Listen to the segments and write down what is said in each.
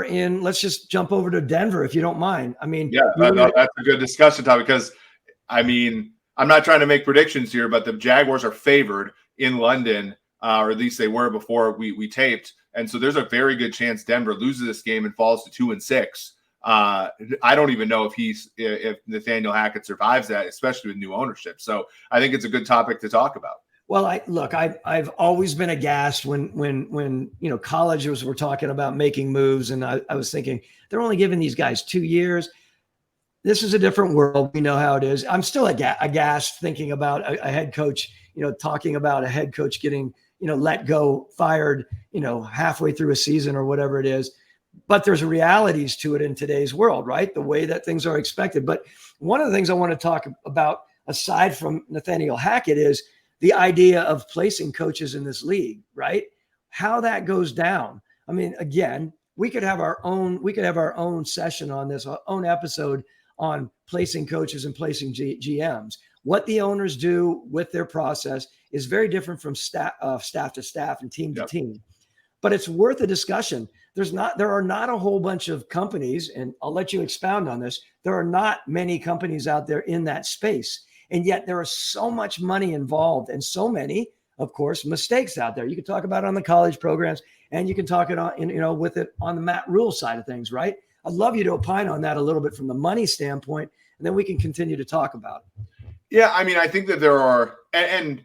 let's just jump over to Denver if you don't mind. I mean, yeah, that's a good discussion topic because, I mean, I'm not trying to make predictions here, but the Jaguars are favored in London, or at least they were before we taped. And so there's a very good chance Denver loses this game and falls to 2-6. I don't even know if Nathaniel Hackett survives that, especially with new ownership. So I think it's a good topic to talk about. Well, I've always been aghast when colleges were talking about making moves, and I was thinking they're only giving these guys 2 years. This is a different world. We know how it is. I'm still aghast thinking about a head coach, talking about a head coach getting, let go, fired, halfway through a season or whatever it is. But there's realities to it in today's world, right? The way that things are expected. But one of the things I want to talk about, aside from Nathaniel Hackett, is the idea of placing coaches in this league, right? How that goes down. I mean, again, we could have our own session on this, our own episode on placing coaches and placing GMs. What the owners do with their process is very different from staff to staff and team to team. But it's worth a discussion. There are not a whole bunch of companies, and I'll let you expound on this. There are not many companies out there in that space. And yet there is so much money involved and so many, of course, mistakes out there. You can talk about it on the college programs, and you can talk it on, with it on the Matt Rule side of things, right? I'd love you to opine on that a little bit from the money standpoint, and then we can continue to talk about it. Yeah, I mean, I think that there are, and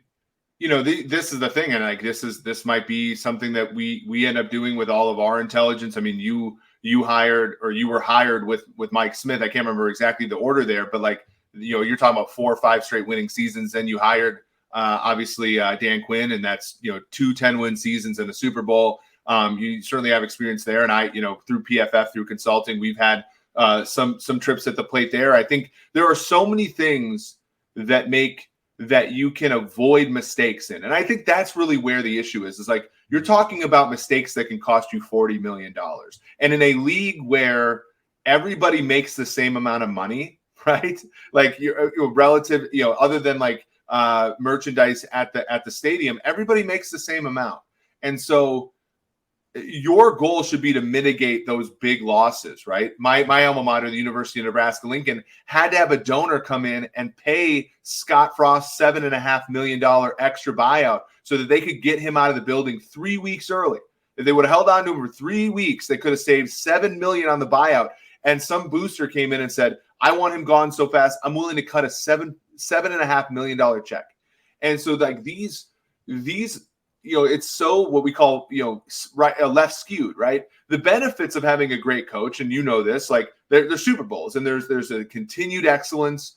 this is the thing, and like this might be something that we end up doing with all of our intelligence. I mean, you were hired with Mike Smith. I can't remember exactly the order there, but like, you're talking about 4 or 5 straight winning seasons. Then you hired obviously Dan Quinn, and that's 2 10-win seasons in the Super Bowl. You certainly have experience there, and I through PFF, through consulting, we've had some trips at the plate there. I think there are so many things that make that you can avoid mistakes in. And I think that's really where the issue is. It's like you're talking about mistakes that can cost you $40 million. And in a league where everybody makes the same amount of money, right? Like you're relative, other than like merchandise at the stadium, everybody makes the same amount. And so your goal should be to mitigate those big losses, right? My alma mater, the University of Nebraska-Lincoln, had to have a donor come in and pay Scott Frost $7.5 million extra buyout so that they could get him out of the building 3 weeks early. If they would have held on to him for 3 weeks, they could have saved $7 million on the buyout. And some booster came in and said, I want him gone so fast, I'm willing to cut a $7.5 million check. And so like these it's so what we call, left skewed, right? The benefits of having a great coach, and this, like they're Super Bowls, and there's a continued excellence,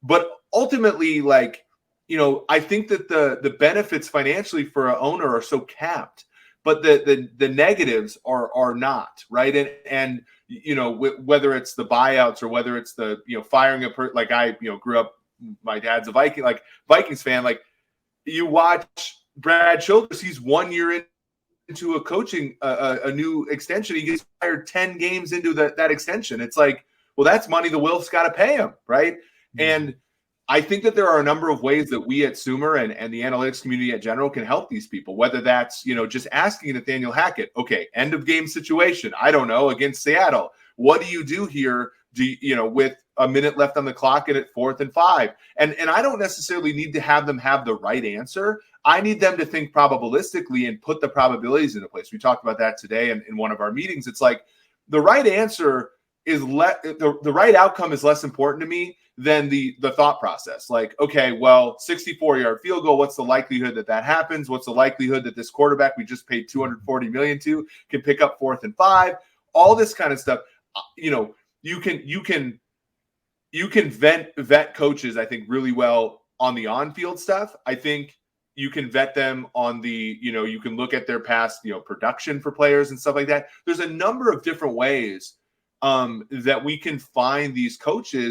but ultimately, like, I think that the benefits financially for an owner are so capped, but the negatives are not, right? And whether it's the buyouts or whether it's the firing a person, like I grew up, my dad's a Vikings fan, like you watch Brad Childress, he's 1 year into a coaching, a new extension. He gets fired 10 games into that extension. It's like, well, that's money the Wilf's got to pay him, right? Mm-hmm. And I think that there are a number of ways that we at Sumer and the analytics community in general can help these people, whether that's, just asking Nathaniel Hackett, okay, end of game situation, I don't know, against Seattle. What do you do here? With a minute left on the clock and at 4th and 5? And I don't necessarily need to have them have the right answer. I need them to think probabilistically and put the probabilities into place. We talked about that today in one of our meetings. It's like the right answer is the right outcome is less important to me than the thought process. Like, okay, well, 64-yard field goal, what's the likelihood that happens? What's the likelihood that this quarterback we just paid $240 million to can pick up 4th and 5? All this kind of stuff. You can vet coaches, I think, really well on the on-field stuff. I think you can vet them on the, you can look at their past, production for players and stuff like that. There's a number of different ways that we can find these coaches